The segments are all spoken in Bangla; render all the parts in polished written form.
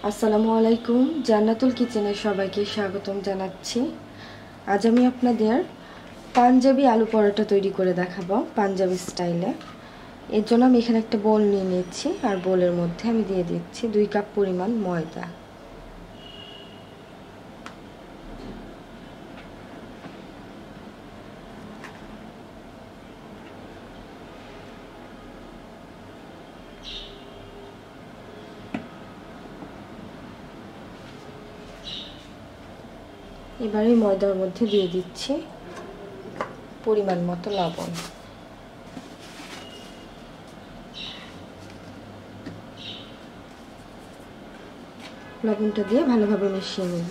আসসালামু আলাইকুম, জান্নাতুল কিচেনে সবাইকে স্বাগতম জানাচ্ছি। আজ আমি আপনাদের পাঞ্জাবি আলু পরোটা তৈরি করে দেখাবো পাঞ্জাবি স্টাইলে। এর জন্য আমি এখানে একটা বোল নিয়ে নিচ্ছি, আর বোলের মধ্যে আমি দিয়ে দিচ্ছি 2 কাপ পরিমাণ ময়দা। এবার এই ময়দার মধ্যে দিয়ে দিচ্ছি পরিমাণ মতো লবণ। লবণটা দিয়ে ভালোভাবে মিশিয়ে নেব।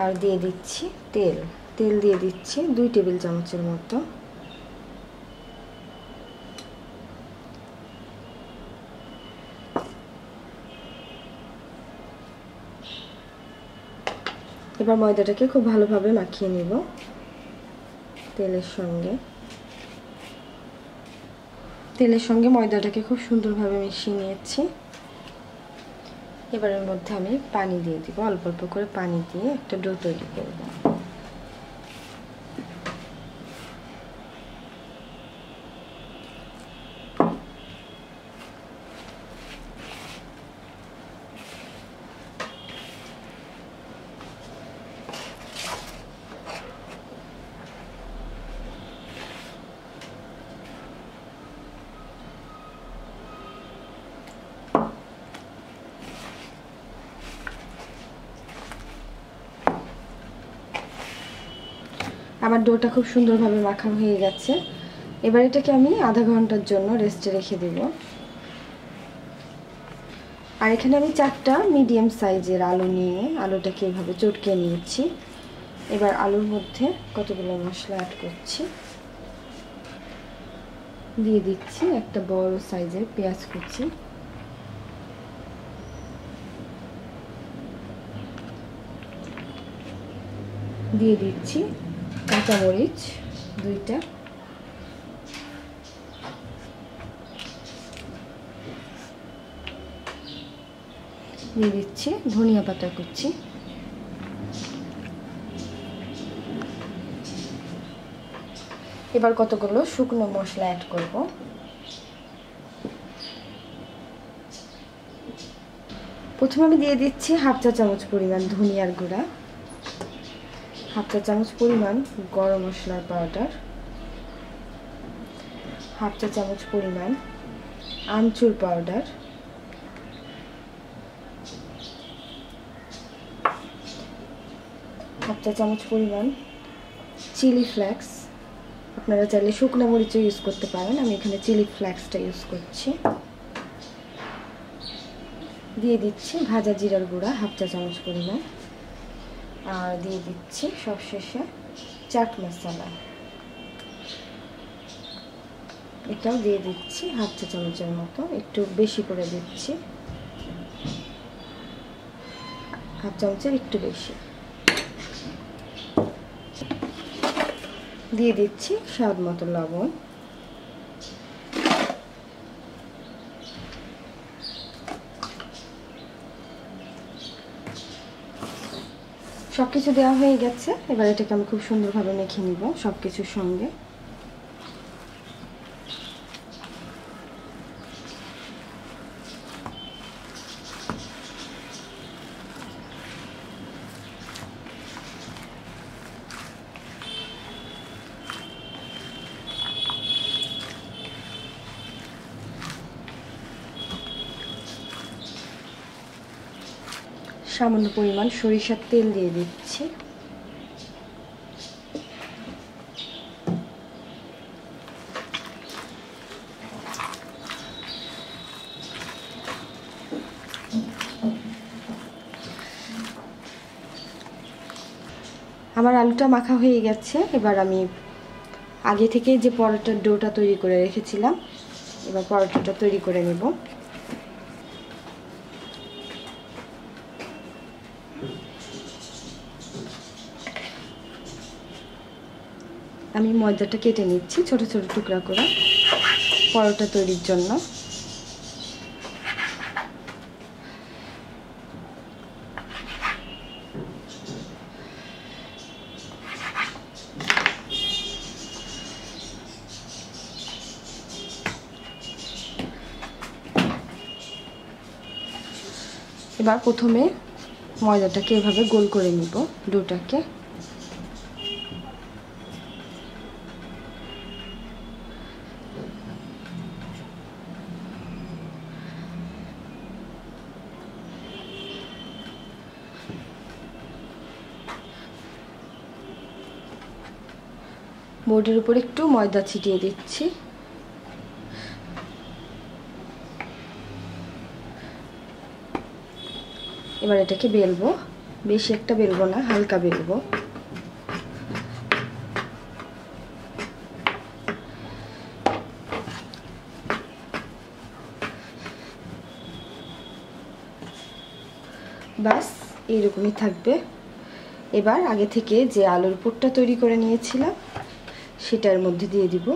আর দিয়ে দিচ্ছি তেল দিয়ে দিচ্ছি 2 টেবিল চামচের মতো। এবার ময়দাটাকে খুব ভালোভাবে মাখিয়ে নিব তেলের সঙ্গে ময়দাটাকে খুব সুন্দরভাবে মিশিয়ে নিয়েছি। এবার এর মধ্যে আমি পানি দিয়ে দিব, অল্প অল্প করে পানি দিয়ে একটা ডো তৈরি করব। আমার ডোটা খুব সুন্দরভাবে মাখা হয়ে গেছে। এবার এটাকে আমি আধা ঘন্টার জন্য রেস্টে রেখে দেব। আর এখানে আমি 4টা মিডিয়াম সাইজের আলু নিয়ে আলুটাকে এইভাবে চটকে নিয়েছি। এবার আলুর মধ্যে কতগুলো মশলা অ্যাড করছি। দিয়ে দিচ্ছি একটা বড় সাইজের পেঁয়াজ কুচি, দিয়ে দিচ্ছি কাঁচামরিচ 2টা, দিয়ে দিচ্ছি ধনিয়া পাতা কুচি, এবার কতগুলো শুকনো মশলা অ্যাড করব। প্রথমে আমি দিয়ে দিচ্ছি হাফ চা চামচ পরিমাণ ধনিয়ার গুঁড়া, হাফ চা চামচ পরিমাণ গরম মশলার পাউডার, হাফ চা চামচ পরিমাণ আমচুর পাউডার, হাফ চা চামচ পরিমাণ চিলি ফ্লেক্স। আপনারা চাইলে শুকনো মরিচও ইউজ করতে পারেন, আমি এখানে চিলি ফ্লেক্সটা ইউজ করছি। দিয়ে দিচ্ছি ভাজা জিরার গুঁড়া হাফ চা চামচ পরিমাণ, আর দিয়ে দিচ্ছি সবশেষে চাট মশলা, এটাও দিয়ে দিচ্ছি হাফ চা চামচের মতো, একটু বেশি করে দিচ্ছি, হাফ চামচের একটু বেশি। দিয়ে দিচ্ছি স্বাদ মতো লবণ। সবকিছু দেওয়া হয়ে গেছে। এবার এটাকে আমি খুব সুন্দরভাবে মেখে নিব সবকিছুর সঙ্গে। সামান্য পরিমাণ সরিষার তেল দিয়ে দিচ্ছি। আমার আলুটা মাখা হয়ে গেছে। এবার আমি আগে থেকে যে পরোটার ডোটা তৈরি করে রেখেছিলাম, এবার পরোটাটা তৈরি করে নেব। আমি ময়দাটা কেটে নিচ্ছি ছোট ছোট টুকরা করে পরোটা তৈরির জন্য। এবার প্রথমে ময়দাটাকে এভাবে গোল করে নিব ডোটাকে। বোর্ডের উপর একটু ময়দা ছিটিয়ে দিচ্ছি। এবার এটাকে বেলবো, বেশি একটা বেলবো না, হালকা বেলবো। বাস এইরকমই থাকবে। এবার আগে থেকে যে আলুর পুরটা তৈরি করে নিয়েছিলাম সেটার মধ্যে দিয়ে দিব।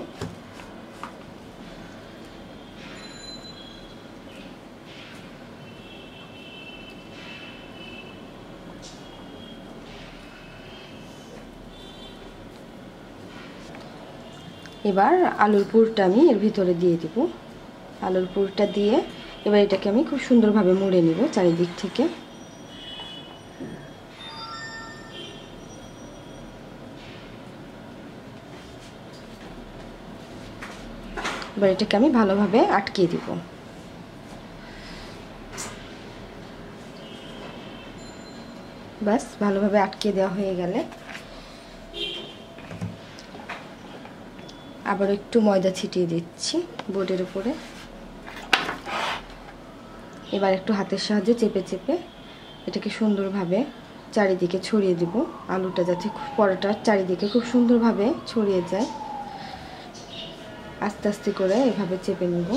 এবার আলুর পুরটা আমি এর ভিতরে দিয়ে দিব। আলুর পুরটা দিয়ে এবার এটাকে আমি খুব সুন্দরভাবে মুড়ে নিব চারিদিক থেকে। এবার এটাকে আমি ভালোভাবে আটকিয়ে দিব। বাস ভালোভাবে আটকে দেওয়া হয়ে গেলে আবার একটু ময়দা ছিটিয়ে দিচ্ছি বোর্ডের উপরে। এবার একটু হাতের সাহায্যে চেপে চেপে এটাকে সুন্দরভাবে চারিদিকে ছড়িয়ে দিব। আলুটা যাতে পরোটার চারিদিকে খুব সুন্দরভাবে ছড়িয়ে যায়, আস্তে আস্তে করে এভাবে চেপে নেব।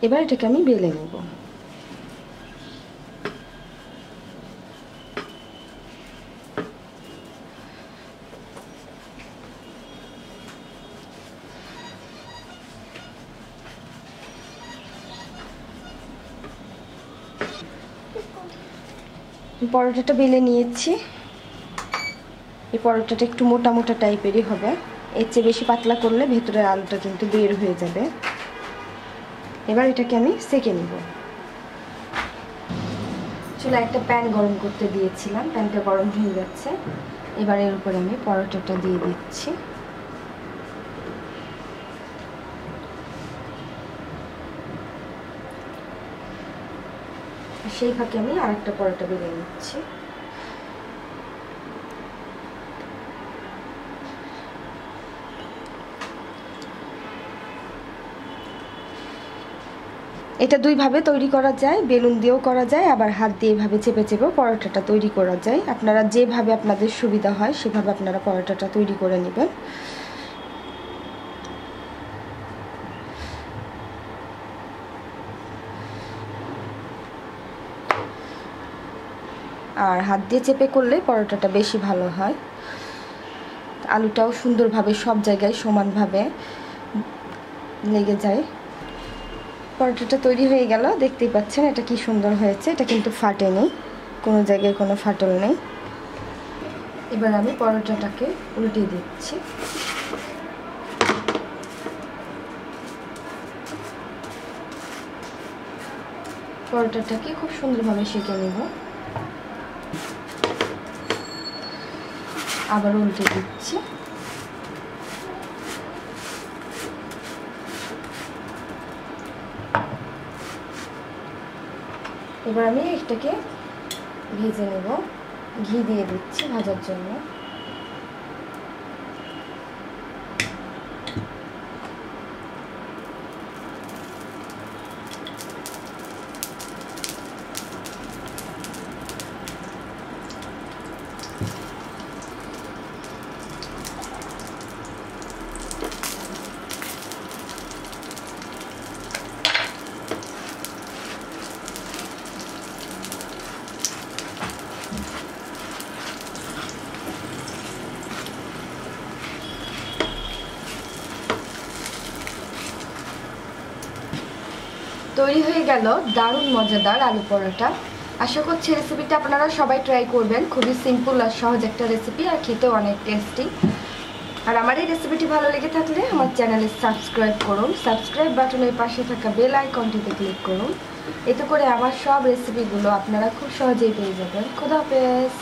এবার এটাকে আমি বেলে নেব। পরোটাটা বেলে নিয়েছি। এই পরোটাটা একটু মোটা মোটা টাইপেরই হবে, এর চেয়ে বেশি পাতলা করলে ভেতরের আলুটা কিন্তু বের হয়ে যাবে। এবার এটাকে আমি সেঁকে নেব। চুলায় একটা প্যান গরম করতে দিয়েছিলাম, প্যানটা গরম হয়ে যাচ্ছে। এবার এর উপরে আমি পরোটাটা দিয়ে দিচ্ছি। সেই ফাঁকে আমি আরেকটা পরোটা বেলে নিচ্ছি। এটা দুইভাবে তৈরি করা যায়, বেলুন দিয়েও করা যায়, আবার হাত দিয়ে এভাবে চেপে চেপেও পরোটাটা তৈরি করা যায়। আপনারা যেভাবে আপনাদের সুবিধা হয় সেভাবে আপনারা পরোটাটা তৈরি করে নেবেন। আর হাত দিয়ে চেপে করলে পরোটাটা বেশি ভালো হয়, আলুটাও সুন্দরভাবে সব জায়গায় সমানভাবে লেগে যায়। পরোটাটা তৈরি হয়ে গেল, দেখতেই পাচ্ছেন এটা কি সুন্দর হয়েছে। এটা কিন্তু ফাটেনি, কোনো জায়গায় কোনো ফাটল নেই। এবার আমি পরোটাটাকে উল্টে দিচ্ছি। পরোটাটাকে খুব সুন্দরভাবে সেঁকে নেব। আবার উল্টে দিচ্ছি। এবার আমি এটাকে ভেজে নেব, ঘি দিয়ে দিচ্ছি ভাজার জন্য। তৈরি হয়ে গেল দারুণ মজাদার আলু পরোটা। আশা করছি রেসিপিটা আপনারা সবাই ট্রাই করবেন। খুবই সিম্পল আর সহজ একটা রেসিপি, আর খেতেও অনেক টেস্টি। আর আমার এই রেসিপিটি ভালো লেগে থাকলে আমার চ্যানেলে সাবস্ক্রাইব করুন। সাবস্ক্রাইব বাটনের পাশে থাকা বেল আইকনটিতে ক্লিক করুন। এতে করে আমার সব রেসিপিগুলো আপনারা খুব সহজেই পেয়ে যাবেন। খোদা হাফেজ।